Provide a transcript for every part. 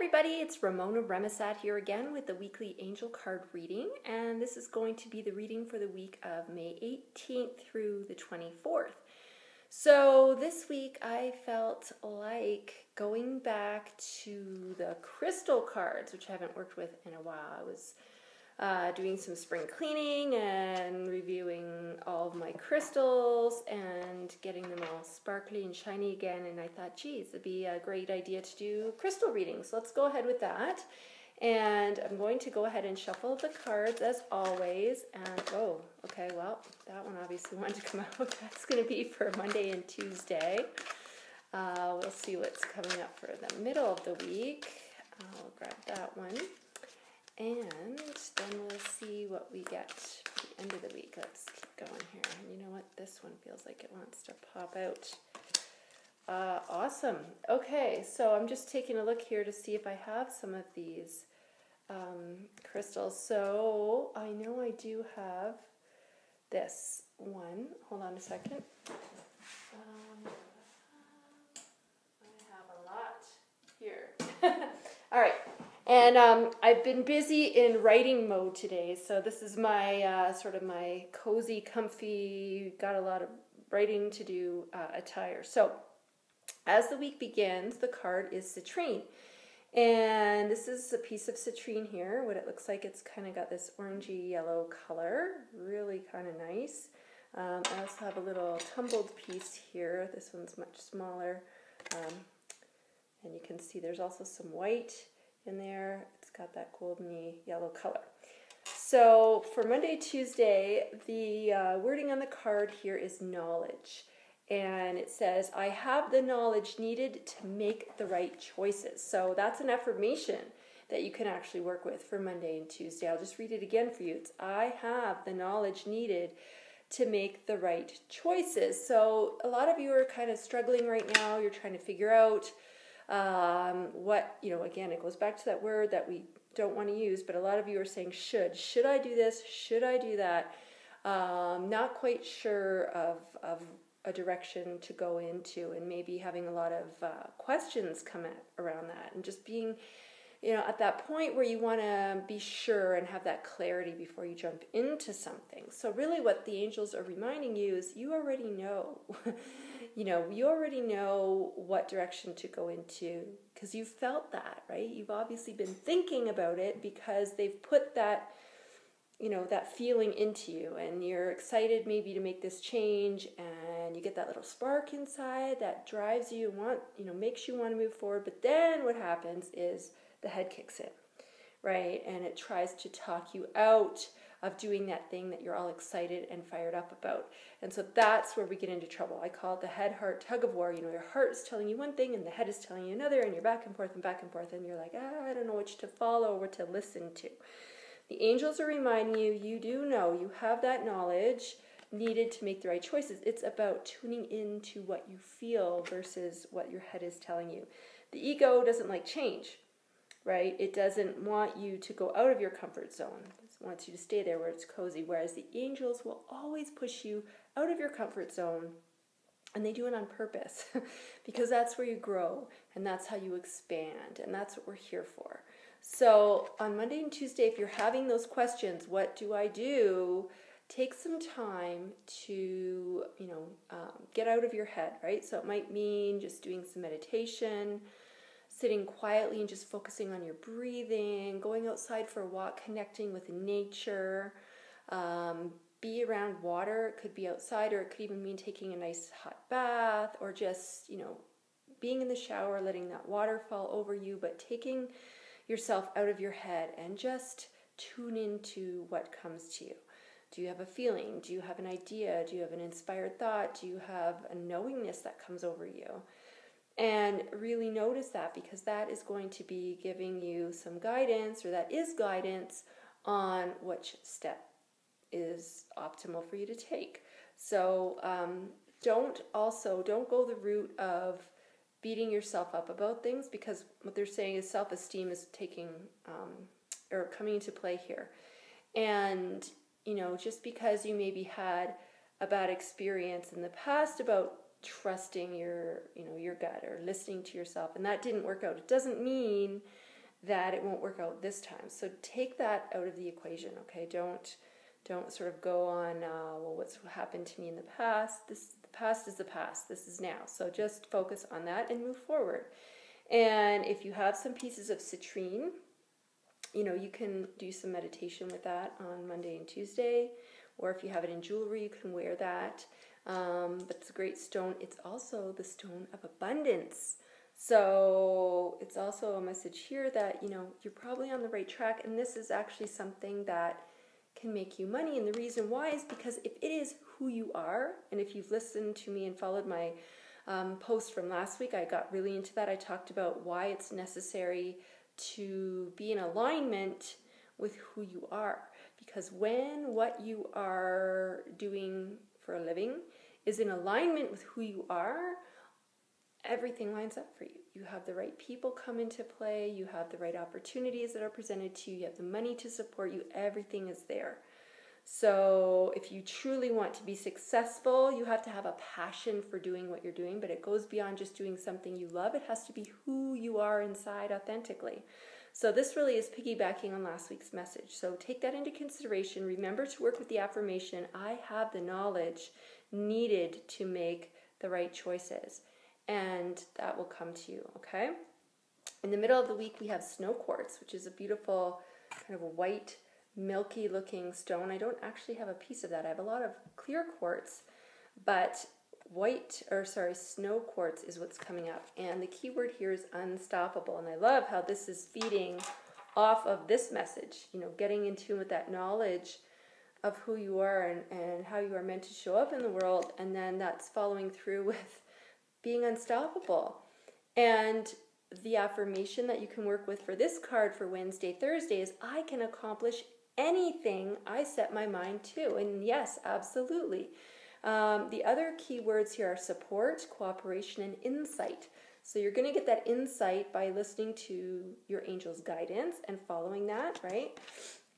everybody, it's Ramona Remisat here again with the weekly angel card reading, and this is going to be the reading for the week of May 18th through the 24th. So this week I felt like going back to the crystal cards, which I haven't worked with in a while. I was doing some spring cleaning and reviewing all of my crystals and getting them all sparkly and shiny again, and I thought, geez, it'd be a great idea to do crystal readings. So let's go ahead with that. And I'm going to go ahead and shuffle the cards as always. And oh, okay, well, that one obviously wanted to come out. That's going to be for Monday and Tuesday. We'll see what's coming up for the middle of the week. I'll grab that one. And then we'll see what we get for the end of the week. Let's keep going here. And you know what? This one feels like it wants to pop out. Awesome. Okay, so I'm just taking a look here to see if I have some of these crystals. So I know I do have this one. Hold on a second. I have a lot here. All right. And I've been busy in writing mode today, so this is my sort of my cozy, comfy, got a lot of writing to do attire. So as the week begins, the card is citrine. And this is a piece of citrine here. What it looks like, it's kind of got this orangey yellow color, really kind of nice. I also have a little tumbled piece here. This one's much smaller. And you can see there's also some white in there. It's got that goldeny yellow color. So for Monday, Tuesday, the wording on the card here is knowledge. And it says, I have the knowledge needed to make the right choices. So that's an affirmation that you can actually work with for Monday and Tuesday. I'll just read it again for you. It's, I have the knowledge needed to make the right choices. So a lot of you are kind of struggling right now. You're trying to figure out what, again, it goes back to that word that we don't want to use, but a lot of you are saying should I do this? Should I do that? Not quite sure of a direction to go into, and maybe having a lot of questions come around that, and just being, at that point where you want to be sure and have that clarity before you jump into something. So really what the angels are reminding you is you already know. You already know what direction to go into because you've felt that, right? You've obviously been thinking about it because they've put that, that feeling into you, and you're excited maybe to make this change, and you get that little spark inside that drives you, makes you want to move forward. But then what happens is the head kicks in, right? And it tries to talk you out of doing that thing that you're all excited and fired up about. And so that's where we get into trouble. I call it the head-heart tug of war. Your heart is telling you one thing and the head is telling you another, and you're back and forth, and you're like, I don't know which to follow or what to listen to. The angels are reminding you, you do know, you have that knowledge needed to make the right choices. It's about tuning into what you feel versus what your head is telling you. The ego doesn't like change, right? It doesn't want you to go out of your comfort zone. It wants you to stay there where it's cozy, whereas the angels will always push you out of your comfort zone, and they do it on purpose because that's where you grow, and that's how you expand, and that's what we're here for. So on Monday and Tuesday, if you're having those questions, what do I do? Take some time to, get out of your head, right? So it might mean just doing some meditation, sitting quietly and just focusing on your breathing, going outside for a walk, connecting with nature, be around water. It could be outside, or it could even mean taking a nice hot bath, or just, being in the shower, letting that water fall over you, but taking yourself out of your head and just tune into what comes to you. Do you have a feeling? Do you have an idea? Do you have an inspired thought? Do you have a knowingness that comes over you? And really notice that, because that is going to be giving you some guidance, or that is guidance on which step is optimal for you to take. So don't go the route of beating yourself up about things, because what they're saying is self-esteem is coming into play here. And, just because you maybe had a bad experience in the past about trusting your gut or listening to yourself, and that didn't work out, it doesn't mean that it won't work out this time. So take that out of the equation, okay? Don't sort of go on, well, what's happened to me in the past? The past is the past. This is now. So just focus on that and move forward. And if you have some pieces of citrine, you can do some meditation with that on Monday and Tuesday. Or if you have it in jewelry, you can wear that. But it's a great stone. It's also the stone of abundance. So it's also a message here that, you're probably on the right track. And this is actually something that can make you money. And the reason why is because if it is who you are, and if you've listened to me and followed my post from last week, I got really into that. I talked about why it's necessary to be in alignment with who you are. Because when what you are doing for a living is in alignment with who you are, everything lines up for you. You have the right people come into play. You have the right opportunities that are presented to you. You have the money to support you. Everything is there. So if you truly want to be successful, you have to have a passion for doing what you're doing, but it goes beyond just doing something you love. It has to be who you are inside authentically. So this really is piggybacking on last week's message. So take that into consideration. Remember to work with the affirmation, I have the knowledge needed to make the right choices. And that will come to you, okay? In the middle of the week, we have snow quartz, which is a beautiful kind of a white, milky looking stone. I don't actually have a piece of that. I have a lot of clear quartz, but snow quartz is what's coming up. And the key word here is unstoppable. And I love how this is feeding off of this message, getting in tune with that knowledge of who you are and how you are meant to show up in the world. And then that's following through with being unstoppable. And the affirmation that you can work with for this card for Wednesday, Thursday is I can accomplish anything I set my mind to. And yes, absolutely. The other key words here are support, cooperation, and insight. So you're going to get that insight by listening to your angel's guidance and following that, right?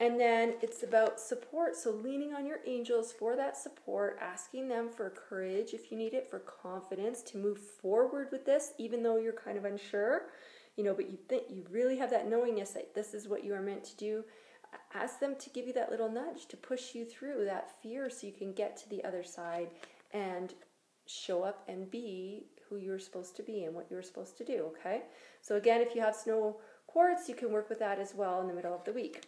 And then it's about support. So leaning on your angels for that support, asking them for courage if you need it, for confidence to move forward with this, even though you're kind of unsure, but you think you really have that knowingness that this is what you are meant to do. Ask them to give you that little nudge to push you through that fear so you can get to the other side and show up and be who you're supposed to be and what you're supposed to do, okay? So again, if you have snow quartz, you can work with that as well in the middle of the week.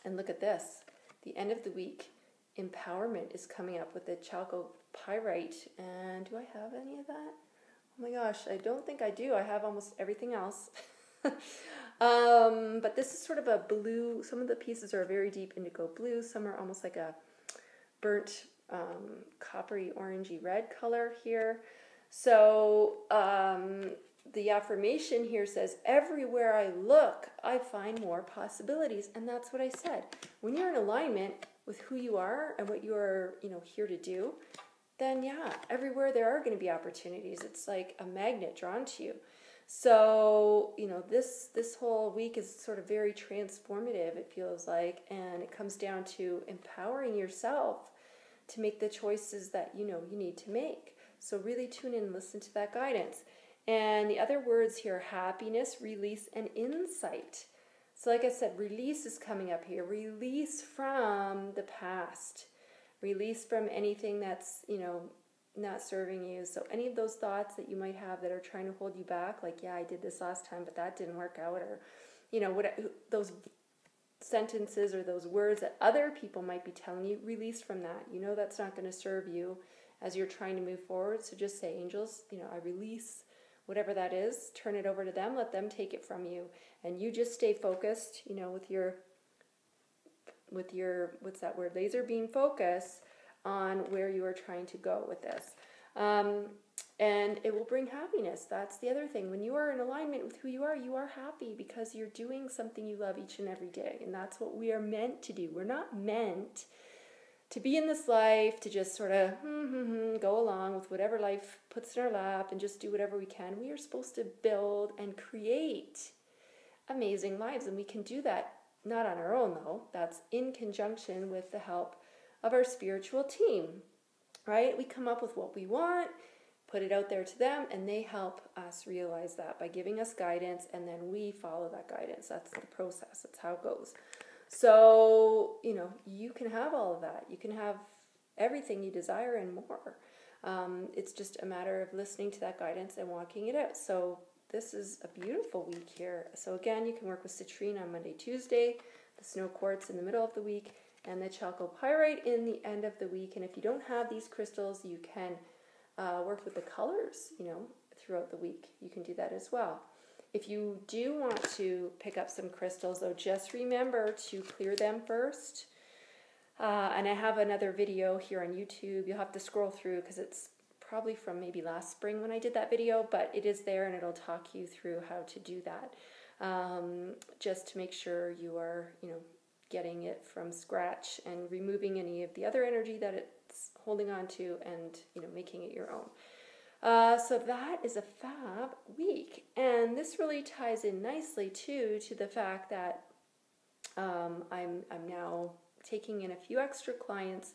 And look at this. The end of the week, empowerment is coming up with the chalcopyrite. And do I have any of that? Oh my gosh, I don't think I do. I have almost everything else. But this is sort of a blue. Some of the pieces are a very deep indigo blue. Some are almost like a burnt coppery orangey red color here. So the affirmation here says, everywhere I look, I find more possibilities. And that's what I said. When you're in alignment with who you are and what you're, here to do, then yeah, everywhere there are going to be opportunities. It's like a magnet drawn to you. So, this whole week is sort of very transformative, it feels like, and it comes down to empowering yourself to make the choices that you need to make. So really tune in and listen to that guidance. And the other words here, happiness, release, and insight. So like I said, release is coming up here. Release from the past. Release from anything that's, not serving you. So any of those thoughts that you might have that are trying to hold you back, like, yeah, I did this last time, but that didn't work out, or, those sentences or those words that other people might be telling you, release from that. That's not going to serve you as you're trying to move forward. So just say, angels, I release whatever that is, turn it over to them, let them take it from you. And you just stay focused, with your, what's that word, laser beam focus on where you are trying to go with this. And it will bring happiness. That's the other thing. When you are in alignment with who you are happy because you're doing something you love each and every day. And that's what we are meant to do. We're not meant to be in this life to just sort of go along with whatever life puts in our lap and just do whatever we can. We are supposed to build and create amazing lives. And we can do that not on our own, though. That's in conjunction with the help of our spiritual team, right? We come up with what we want, put it out there to them, and they help us realize that by giving us guidance, and then we follow that guidance. That's the process. That's how it goes. So, you can have all of that. You can have everything you desire and more. It's just a matter of listening to that guidance and walking it out. So this is a beautiful week here. So again, you can work with citrine on Monday, Tuesday, the snow quartz in the middle of the week, and the chalcopyrite in the end of the week. And if you don't have these crystals, you can work with the colors, throughout the week. You can do that as well. If you do want to pick up some crystals, though, just remember to clear them first. And I have another video here on YouTube. You'll have to scroll through because it's probably from maybe last spring when I did that video, but it is there and it'll talk you through how to do that. Just to make sure you are, getting it from scratch and removing any of the other energy that it's holding on to and, making it your own. So that is a fab week. And this really ties in nicely, too, to the fact that I'm now taking in a few extra clients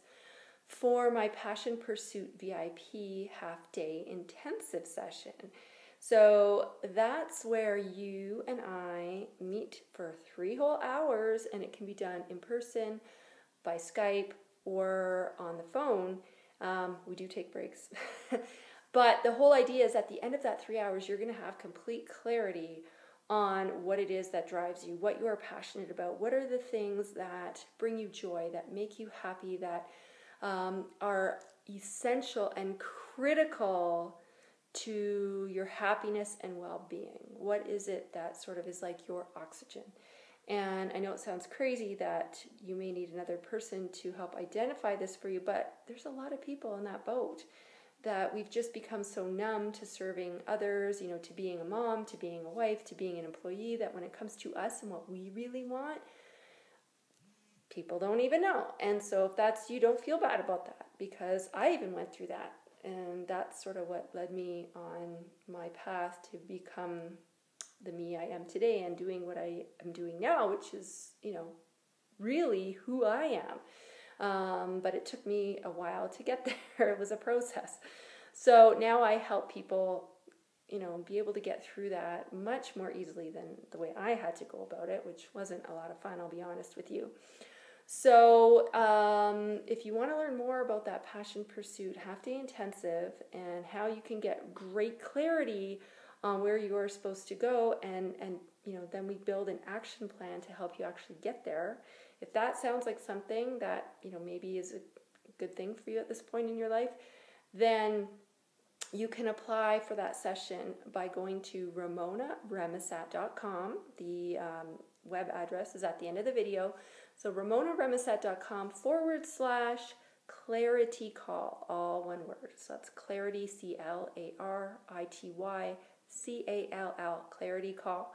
for my Passion Pursuit VIP half-day intensive session. So that's where you and I meet for 3 whole hours, and it can be done in person, by Skype, or on the phone. We do take breaks. But the whole idea is at the end of that 3 hours, you're going to have complete clarity on what it is that drives you, what you are passionate about, what are the things that bring you joy, that make you happy, that are essential and critical to your happiness and well-being. What is it that sort of is like your oxygen? And I know it sounds crazy that you may need another person to help identify this for you, but there's a lot of people in that boat that we've just become so numb to serving others, to being a mom, to being a wife, to being an employee, that when it comes to us and what we really want, people don't even know. And so if that's you, don't feel bad about that, because I even went through that. And that's sort of what led me on my path to become the me I am today and doing what I am doing now, which is, really who I am. But it took me a while to get there. It was a process. So now I help people, be able to get through that much more easily than the way I had to go about it, which wasn't a lot of fun, I'll be honest with you. So if you want to learn more about that Passion Pursuit half-day intensive and how you can get great clarity on where you are supposed to go, and then we build an action plan to help you actually get there. If that sounds like something that maybe is a good thing for you at this point in your life, then you can apply for that session by going to ramonaremisat.com. The web address is at the end of the video. So ramonaremisat.com/clarity call, all one word. So that's clarity, CLARITYCALL, clarity call.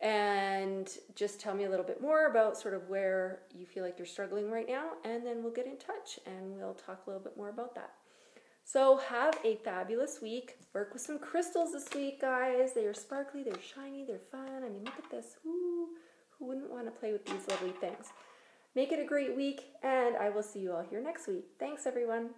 And just tell me a little bit more about sort of where you feel like you're struggling right now, and then we'll get in touch and we'll talk a little bit more about that. So have a fabulous week. Work with some crystals this week, guys. They are sparkly, they're shiny, they're fun. I mean, look at this. Ooh, who wouldn't want to play with these lovely things? Make it a great week, and I will see you all here next week. Thanks, everyone.